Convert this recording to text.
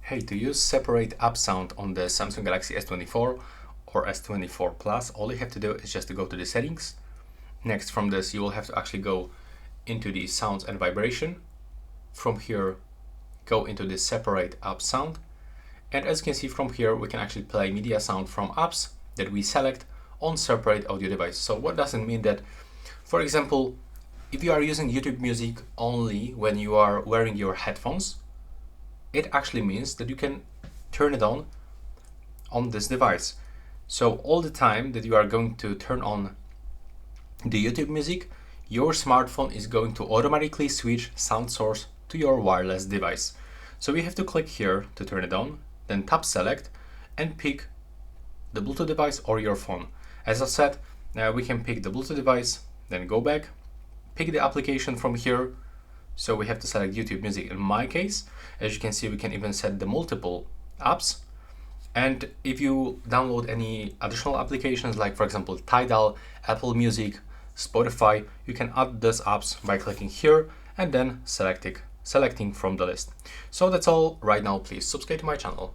Hey, to use separate app sound on the Samsung Galaxy S24 or S24 Plus, all you have to do is just to go to the settings. Next, from this, you will have to actually go into the sounds and vibration. From here, go into the separate app sound. And as you can see from here, we can actually play media sound from apps that we select on separate audio device. So what does it mean? That, for example, if you are using YouTube music only when you are wearing your headphones, it actually means that you can turn it on this device. So all the time that you are going to turn on the YouTube music, your smartphone is going to automatically switch sound source to your wireless device. So we have to click here to turn it on, then tap select and pick the Bluetooth device or your phone. As I said, we can pick the Bluetooth device, then go back, pick the application from here. So we have to select YouTube music in my case. As you can see, we can even set the multiple apps. And if you download any additional applications, like for example, Tidal, Apple Music, Spotify, you can add those apps by clicking here and then selecting from the list. So that's all right now. Please subscribe to my channel.